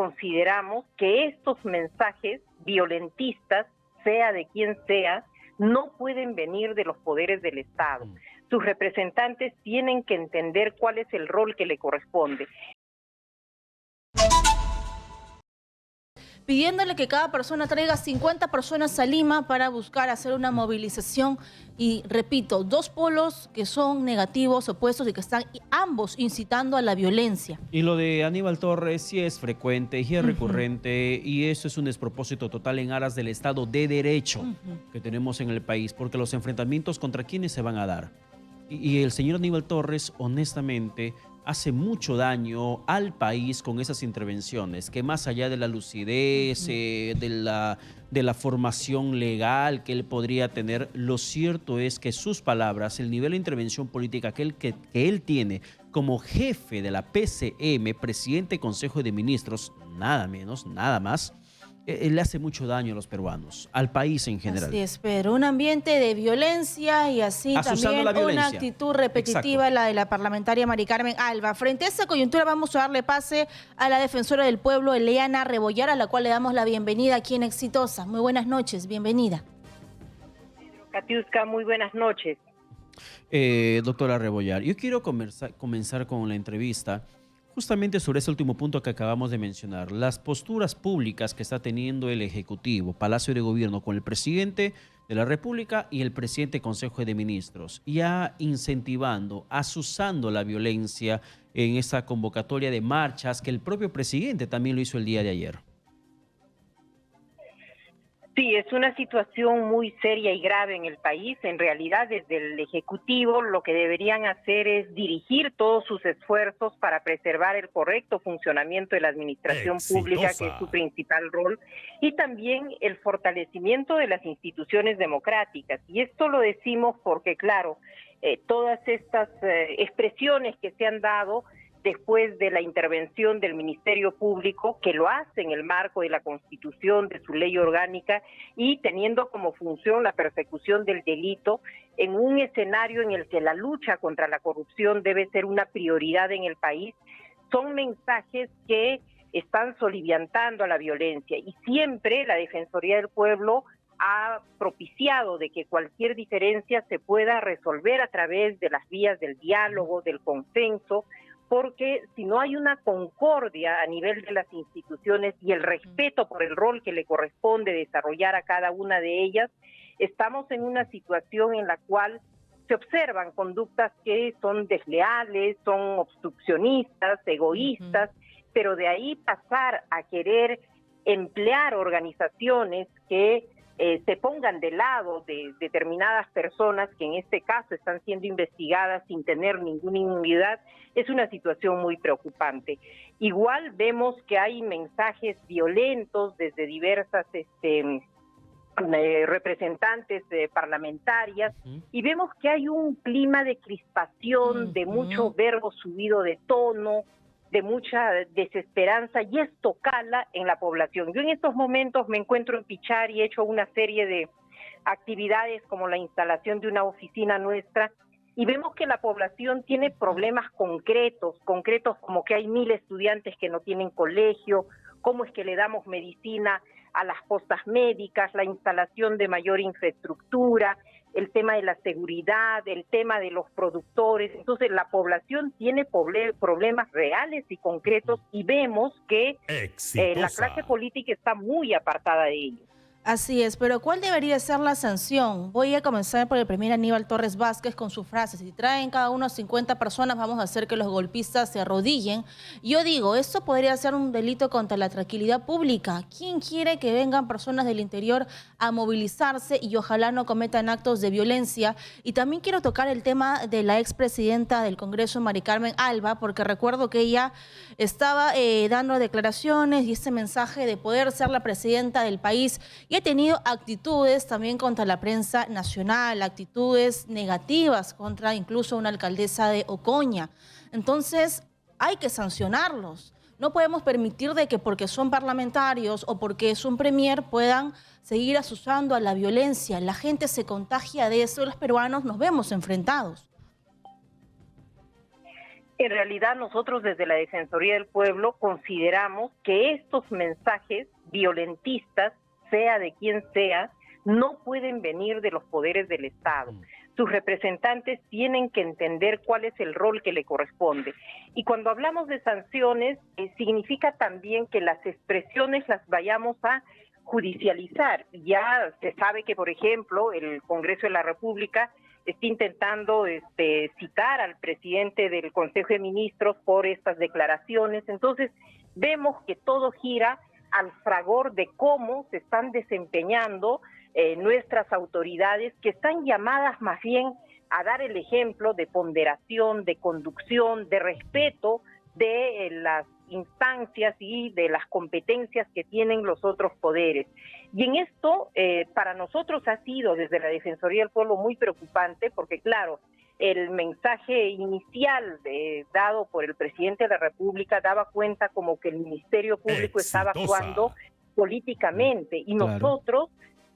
consideramos que estos mensajes violentistas, sea de quien sea, no pueden venir de los poderes del Estado. Sus representantes tienen que entender cuál es el rol que le corresponde. Pidiéndole que cada persona traiga 50 personas a Lima para buscar hacer una movilización. Y repito, dos polos que son negativos, opuestos y que están ambos incitando a la violencia. Y lo de Aníbal Torres sí es frecuente y es recurrente, y eso es un despropósito total en aras del Estado de Derecho que tenemos en el país, porque los enfrentamientos contra quiénes se van a dar. Y el señor Aníbal Torres, honestamente, hace mucho daño al país con esas intervenciones, que más allá de la lucidez, de la formación legal que él podría tener, lo cierto es que sus palabras, el nivel de intervención política que él tiene como jefe de la PCM, presidente del Consejo de Ministros, nada menos, nada más, le hace mucho daño a los peruanos, al país en general. Así es, pero un ambiente de violencia y así también una actitud repetitiva, la de la parlamentaria Mari Carmen Alba. Frente a esa coyuntura vamos a darle pase a la defensora del pueblo, Eliana Rebollar, a la cual le damos la bienvenida aquí en Exitosa. Muy buenas noches, bienvenida. Katiuska, muy buenas noches. Doctora Rebollar, yo quiero comenzar con la entrevista justamente sobre ese último punto que acabamos de mencionar, las posturas públicas que está teniendo el Ejecutivo, Palacio de Gobierno, con el presidente de la República y el presidente del Consejo de Ministros, ya incentivando, asusando la violencia en esa convocatoria de marchas que el propio presidente también lo hizo el día de ayer. Sí, es una situación muy seria y grave en el país. En realidad, desde el Ejecutivo lo que deberían hacer es dirigir todos sus esfuerzos para preservar el correcto funcionamiento de la administración pública, que es su principal rol, y también el fortalecimiento de las instituciones democráticas. Y esto lo decimos porque, claro, todas estas expresiones que se han dado después de la intervención del Ministerio Público, que lo hace en el marco de la Constitución, de su ley orgánica, y teniendo como función la persecución del delito, en un escenario en el que la lucha contra la corrupción debe ser una prioridad en el país, son mensajes que están soliviantando a la violencia. Y siempre la Defensoría del Pueblo ha propiciado de que cualquier diferencia se pueda resolver a través de las vías del diálogo, del consenso, porque si no hay una concordia a nivel de las instituciones y el respeto por el rol que le corresponde desarrollar a cada una de ellas, estamos en una situación en la cual se observan conductas que son desleales, son obstruccionistas, egoístas, pero de ahí pasar a querer emplear organizaciones que se pongan de lado de determinadas personas que en este caso están siendo investigadas sin tener ninguna inmunidad, es una situación muy preocupante. Igual vemos que hay mensajes violentos desde diversas representantes parlamentarias, y vemos que hay un clima de crispación, de mucho verbo subido de tono, de mucha desesperanza, y esto cala en la población. Yo en estos momentos me encuentro en Pichar y he hecho una serie de actividades como la instalación de una oficina nuestra, y vemos que la población tiene problemas concretos como que hay 1000 estudiantes que no tienen colegio, cómo es que le damos medicina a las postas médicas, la instalación de mayor infraestructura, el tema de la seguridad, el tema de los productores. Entonces la población tiene problemas reales y concretos, y vemos que la clase política está muy apartada de ellos. Así es, pero ¿cuál debería ser la sanción? Voy a comenzar por el primer Aníbal Torres Vázquez con su frase: si traen cada uno 50 personas, vamos a hacer que los golpistas se arrodillen. Yo digo, esto podría ser un delito contra la tranquilidad pública. ¿Quién quiere que vengan personas del interior a movilizarse y ojalá no cometan actos de violencia? Y también quiero tocar el tema de la expresidenta del Congreso, Mari Carmen Alba, porque recuerdo que ella estaba dando declaraciones y ese mensaje de poder ser la presidenta del país, y ha tenido actitudes también contra la prensa nacional, actitudes negativas contra incluso una alcaldesa de Ocoña. Entonces hay que sancionarlos. No podemos permitir de que porque son parlamentarios o porque es un premier puedan seguir asusando a la violencia. La gente se contagia de eso y los peruanos nos vemos enfrentados. En realidad nosotros desde la Defensoría del Pueblo consideramos que estos mensajes violentistas, sea de quien sea, no pueden venir de los poderes del Estado. Sus representantes tienen que entender cuál es el rol que le corresponde. Y cuando hablamos de sanciones, significa también que las expresiones las vayamos a judicializar. Ya se sabe que, por ejemplo, el Congreso de la República está intentando citar al presidente del Consejo de Ministros por estas declaraciones. Entonces, vemos que todo gira al fragor de cómo se están desempeñando nuestras autoridades, que están llamadas más bien a dar el ejemplo de ponderación, de conducción, de respeto de las instancias y de las competencias que tienen los otros poderes. Y en esto, para nosotros ha sido desde la Defensoría del Pueblo muy preocupante, porque claro, el mensaje inicial dado por el presidente de la República daba cuenta como que el Ministerio Público estaba actuando políticamente, y nosotros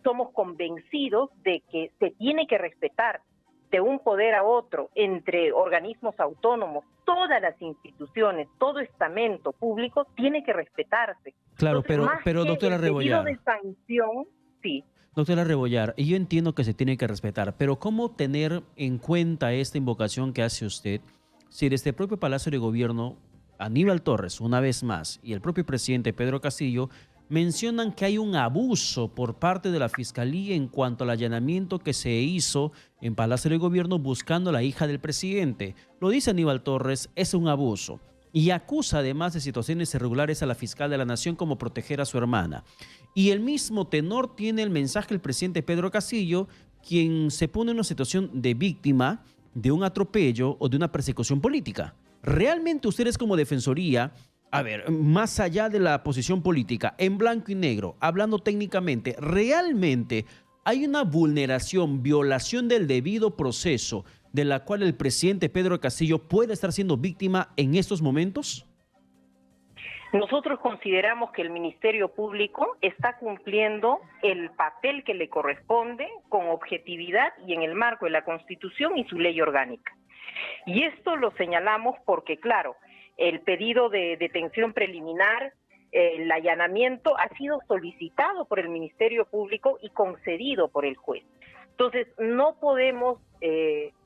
somos convencidos de que se tiene que respetar de un poder a otro, entre organismos autónomos, todas las instituciones, todo estamento público tiene que respetarse. Claro, Entonces, pero doctora Rebollar, de sanción, sí. Doctora Rebollar, y yo entiendo que se tiene que respetar, pero ¿cómo tener en cuenta esta invocación que hace usted si desde el propio Palacio de Gobierno, Aníbal Torres, una vez más, y el propio presidente Pedro Castillo mencionan que hay un abuso por parte de la Fiscalía en cuanto al allanamiento que se hizo en Palacio de Gobierno buscando a la hija del presidente? Lo dice Aníbal Torres, es un abuso. Y acusa además de situaciones irregulares a la fiscal de la Nación como proteger a su hermana. Y el mismo tenor tiene el mensaje del presidente Pedro Castillo, quien se pone en una situación de víctima de un atropello o de una persecución política. ¿Realmente ustedes como Defensoría, a ver, más allá de la posición política, en blanco y negro, hablando técnicamente, realmente hay una vulneración, violación del debido proceso de la cual el presidente Pedro Castillo puede estar siendo víctima en estos momentos? Nosotros consideramos que el Ministerio Público está cumpliendo el papel que le corresponde con objetividad y en el marco de la Constitución y su ley orgánica. Y esto lo señalamos porque, claro, el pedido de detención preliminar, el allanamiento ha sido solicitado por el Ministerio Público y concedido por el juez. Entonces, no podemos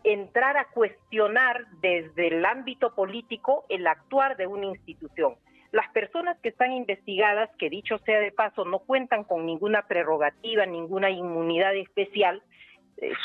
entrar a cuestionar desde el ámbito político el actuar de una institución. Las personas que están investigadas, que dicho sea de paso, no cuentan con ninguna prerrogativa, ninguna inmunidad especial,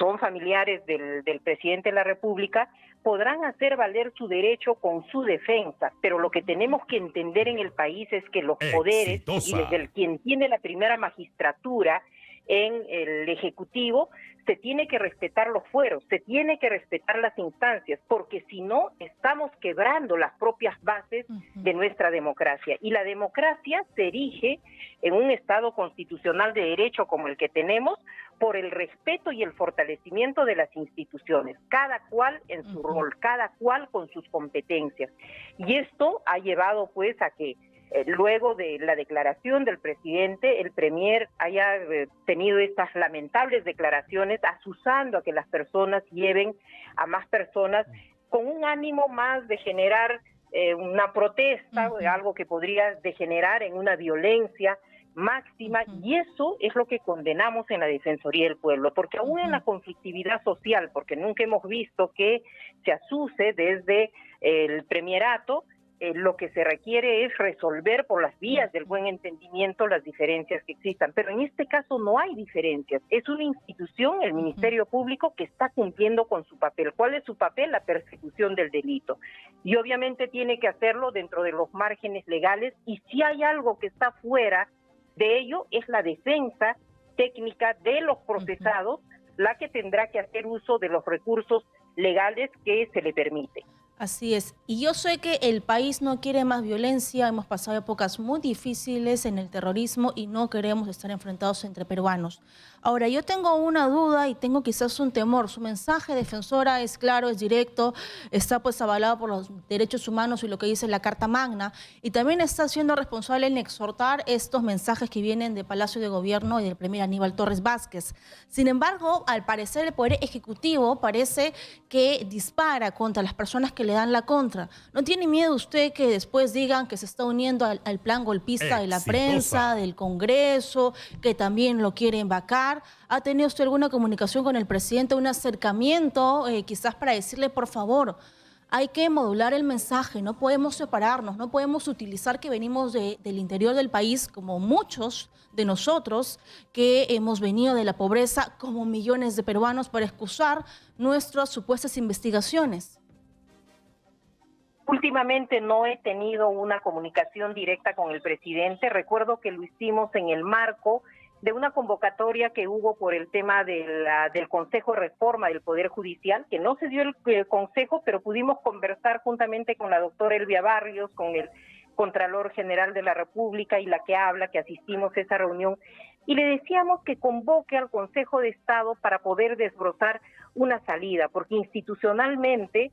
son familiares del presidente de la República, podrán hacer valer su derecho con su defensa, pero lo que tenemos que entender en el país es que los poderes, y desde el quien tiene la primera magistratura en el Ejecutivo, se tiene que respetar los fueros, se tiene que respetar las instancias, porque si no, estamos quebrando las propias bases de nuestra democracia. Y la democracia se erige en un Estado constitucional de derecho como el que tenemos, por el respeto y el fortalecimiento de las instituciones, cada cual en su rol, cada cual con sus competencias. Y esto ha llevado pues a que luego de la declaración del presidente, el premier haya tenido estas lamentables declaraciones, asusando a que las personas lleven a más personas con un ánimo más de generar una protesta, algo que podría degenerar en una violencia máxima, y eso es lo que condenamos en la Defensoría del Pueblo, porque aún en la conflictividad social, porque nunca hemos visto que se asuse desde el premierato, lo que se requiere es resolver por las vías del buen entendimiento las diferencias que existan, pero en este caso no hay diferencias, es una institución, el Ministerio Público, que está cumpliendo con su papel. ¿Cuál es su papel? La persecución del delito, y obviamente tiene que hacerlo dentro de los márgenes legales, y si hay algo que está fuera de ello, es la defensa técnica de los procesados, la que tendrá que hacer uso de los recursos legales que se le permite. Así es. Y yo sé que el país no quiere más violencia. Hemos pasado épocas muy difíciles en el terrorismo y no queremos estar enfrentados entre peruanos. Ahora, yo tengo una duda y tengo quizás un temor. Su mensaje, defensora, es claro, es directo, está pues avalado por los derechos humanos y lo que dice la Carta Magna, y también está siendo responsable en exhortar estos mensajes que vienen de Palacio de Gobierno y del primer Aníbal Torres Vázquez. Sin embargo, al parecer el Poder Ejecutivo parece que dispara contra las personas que le dan la contra. ¿No tiene miedo usted que después digan que se está uniendo al plan golpista de la prensa, del Congreso, que también lo quieren vacar? ¿Ha tenido usted alguna comunicación con el presidente, un acercamiento, quizás para decirle, por favor, hay que modular el mensaje, no podemos separarnos, no podemos utilizar que venimos del interior del país, como muchos de nosotros que hemos venido de la pobreza, como millones de peruanos, para excusar nuestras supuestas investigaciones? Últimamente no he tenido una comunicación directa con el presidente. Recuerdo que lo hicimos en el marco de una convocatoria que hubo por el tema del Consejo de Reforma del Poder Judicial, que no se dio el Consejo, pero pudimos conversar juntamente con la doctora Elvia Barrios, con el Contralor General de la República y la que habla, que asistimos a esa reunión, y le decíamos que convoque al Consejo de Estado para poder desbrozar una salida, porque institucionalmente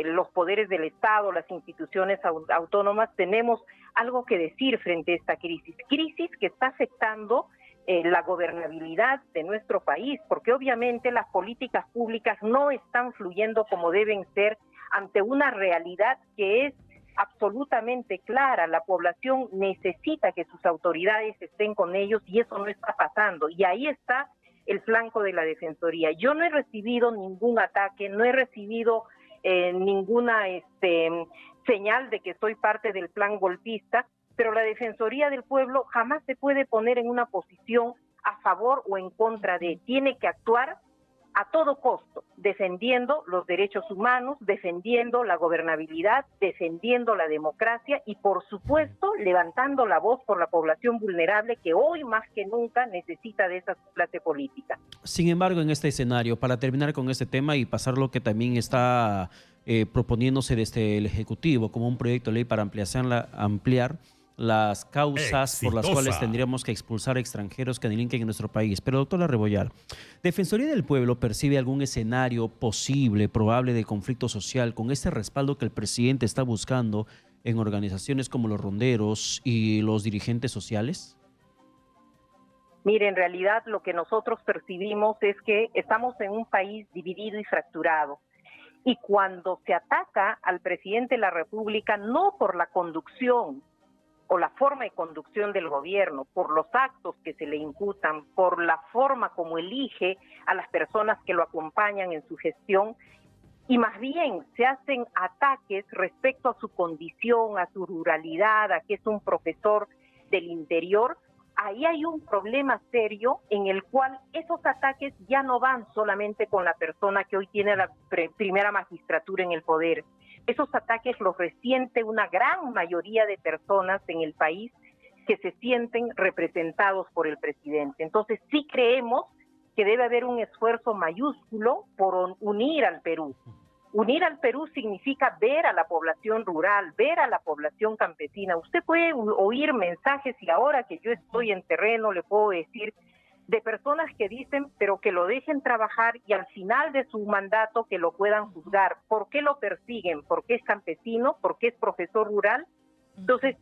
los poderes del Estado, las instituciones autónomas, tenemos algo que decir frente a esta crisis que está afectando la gobernabilidad de nuestro país, porque obviamente las políticas públicas no están fluyendo como deben ser ante una realidad que es absolutamente clara. La población necesita que sus autoridades estén con ellos y eso no está pasando. Y ahí está el flanco de la Defensoría. Yo no he recibido ningún ataque, no he recibido ninguna señal de que soy parte del plan golpista, pero la Defensoría del Pueblo jamás se puede poner en una posición a favor o en contra de. Tiene que actuar a todo costo, defendiendo los derechos humanos, defendiendo la gobernabilidad, defendiendo la democracia y, por supuesto, levantando la voz por la población vulnerable que hoy más que nunca necesita de esa clase política. Sin embargo, en este escenario, para terminar con este tema y pasar lo que también está proponiéndose desde el Ejecutivo como un proyecto de ley para ampliar las causas por las cuales tendríamos que expulsar a extranjeros que delinquen en nuestro país. Pero, doctora Rebollar, ¿Defensoría del Pueblo percibe algún escenario posible, probable de conflicto social con este respaldo que el presidente está buscando en organizaciones como los ronderos y los dirigentes sociales? Mire, en realidad lo que nosotros percibimos es que estamos en un país dividido y fracturado. Y cuando se ataca al presidente de la República, no por la conducción o la forma de conducción del gobierno, por los actos que se le imputan, por la forma como elige a las personas que lo acompañan en su gestión, y más bien se hacen ataques respecto a su condición, a su ruralidad, a que es un profesor del interior, ahí hay un problema serio en el cual esos ataques ya no van solamente con la persona que hoy tiene la primera magistratura en el poder. Esos ataques los resiente una gran mayoría de personas en el país que se sienten representados por el presidente. Entonces sí creemos que debe haber un esfuerzo mayúsculo por unir al Perú. Unir al Perú significa ver a la población rural, ver a la población campesina. Usted puede oír mensajes y ahora que yo estoy en terreno le puedo decir de personas que dicen, pero que lo dejen trabajar y al final de su mandato que lo puedan juzgar. ¿Por qué lo persiguen? ¿Por qué es campesino? ¿Por qué es profesor rural? Entonces,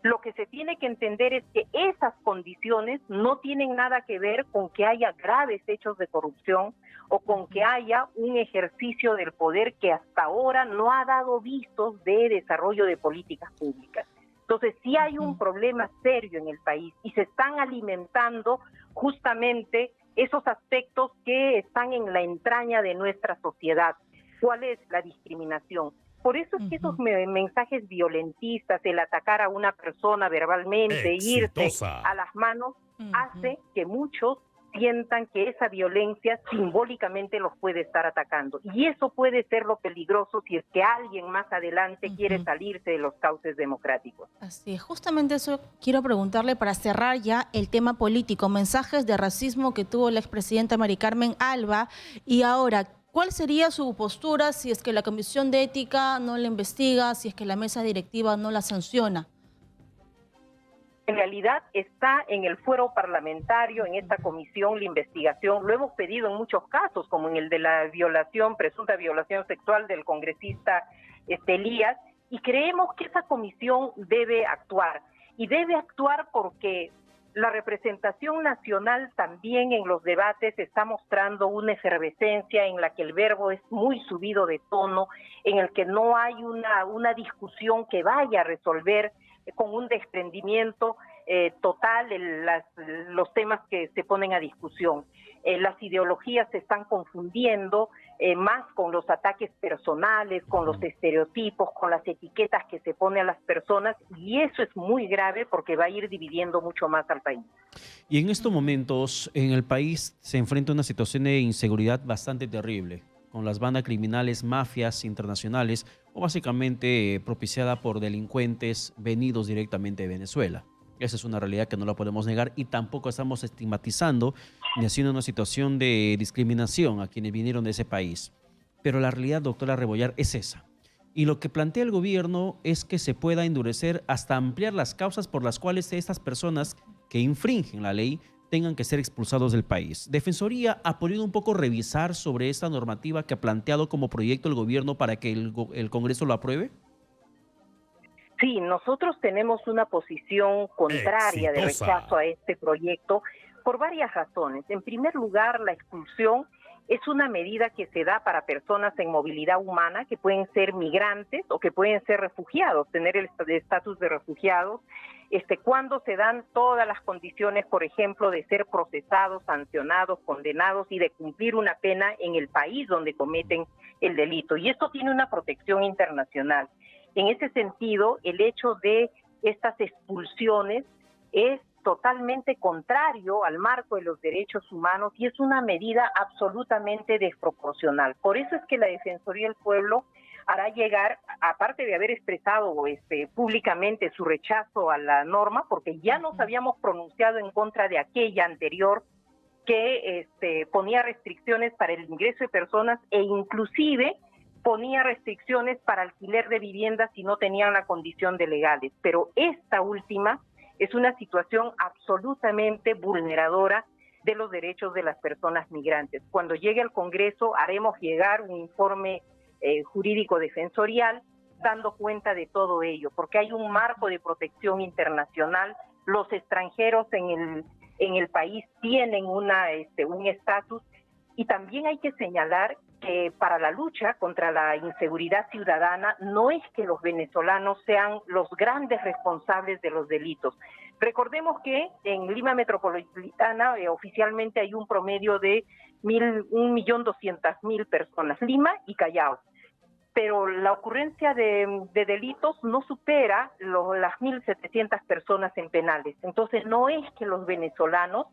lo que se tiene que entender es que esas condiciones no tienen nada que ver con que haya graves hechos de corrupción o con que haya un ejercicio del poder que hasta ahora no ha dado visos de desarrollo de políticas públicas. Entonces, sí hay un problema serio en el país y se están alimentando justamente esos aspectos que están en la entraña de nuestra sociedad. ¿Cuál es la discriminación? Por eso es que esos mensajes violentistas, el atacar a una persona verbalmente, irse a las manos, hace que muchos sientan que esa violencia simbólicamente los puede estar atacando. Y eso puede ser lo peligroso si es que alguien más adelante quiere salirse de los cauces democráticos. Así es, justamente eso quiero preguntarle para cerrar ya el tema político. Mensajes de racismo que tuvo la expresidenta Mari Carmen Alba y ahora, ¿cuál sería su postura si es que la Comisión de Ética no la investiga, si es que la mesa directiva no la sanciona? En realidad está en el fuero parlamentario, en esta comisión, la investigación. Lo hemos pedido en muchos casos, como en el de la violación, presunta violación sexual del congresista Elías, y creemos que esa comisión debe actuar. Y debe actuar porque la representación nacional también en los debates está mostrando una efervescencia en la que el verbo es muy subido de tono, en el que no hay una discusión que vaya a resolver con un desprendimiento total los temas que se ponen a discusión. Las ideologías se están confundiendo más con los ataques personales, con los estereotipos, con las etiquetas que se pone a las personas, y eso es muy grave porque va a ir dividiendo mucho más al país. Y en estos momentos en el país se enfrenta una situación de inseguridad bastante terrible, con las bandas criminales, mafias internacionales, o básicamente propiciada por delincuentes venidos directamente de Venezuela. Esa es una realidad que no la podemos negar y tampoco estamos estigmatizando ni haciendo una situación de discriminación a quienes vinieron de ese país. Pero la realidad, doctora Rebollar, es esa. Y lo que plantea el gobierno es que se pueda endurecer hasta ampliar las causas por las cuales estas personas que infringen la ley tengan que ser expulsados del país. ¿Defensoría ha podido un poco revisar sobre esta normativa que ha planteado como proyecto el gobierno para que el Congreso lo apruebe? Sí, nosotros tenemos una posición contraria de rechazo a este proyecto por varias razones. En primer lugar, la expulsión es una medida que se da para personas en movilidad humana, que pueden ser migrantes o que pueden ser refugiados, tener el estatus de refugiados, cuando se dan todas las condiciones, por ejemplo, de ser procesados, sancionados, condenados y de cumplir una pena en el país donde cometen el delito. Y esto tiene una protección internacional. En ese sentido, el hecho de estas expulsiones es totalmente contrario al marco de los derechos humanos y es una medida absolutamente desproporcional. Por eso es que la Defensoría del Pueblo hará llegar, aparte de haber expresado públicamente su rechazo a la norma, porque ya nos habíamos pronunciado en contra de aquella anterior que ponía restricciones para el ingreso de personas e inclusive ponía restricciones para alquiler de viviendas si no tenían la condición de legales. Pero esta última es una situación absolutamente vulneradora de los derechos de las personas migrantes. Cuando llegue al Congreso haremos llegar un informe jurídico defensorial dando cuenta de todo ello, porque hay un marco de protección internacional. Los extranjeros en el país tienen un estatus, y también hay que señalar que para la lucha contra la inseguridad ciudadana no es que los venezolanos sean los grandes responsables de los delitos. Recordemos que en Lima Metropolitana oficialmente hay un promedio de 1.200.000 personas, Lima y Callao. Pero la ocurrencia de delitos no supera las 1.700 personas en penales. Entonces no es que los venezolanos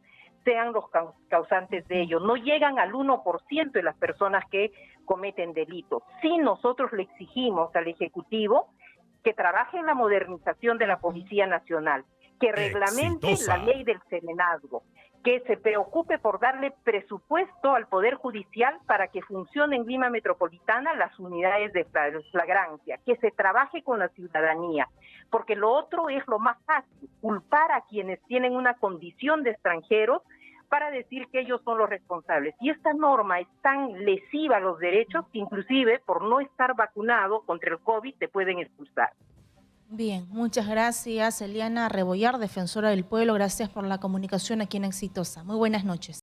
sean los causantes de ello, no llegan al 1% de las personas que cometen delitos. Sí, nosotros le exigimos al Ejecutivo que trabaje en la modernización de la Policía Nacional, que reglamente la ley del serenazgo, que se preocupe por darle presupuesto al Poder Judicial para que funcione en Lima Metropolitana las unidades de flagrancia, que se trabaje con la ciudadanía, porque lo otro es lo más fácil, culpar a quienes tienen una condición de extranjeros para decir que ellos son los responsables. Y esta norma es tan lesiva a los derechos que inclusive por no estar vacunado contra el COVID te pueden expulsar. Bien, muchas gracias, Eliana Rebollar, defensora del pueblo. Gracias por la comunicación aquí en Exitosa. Muy buenas noches.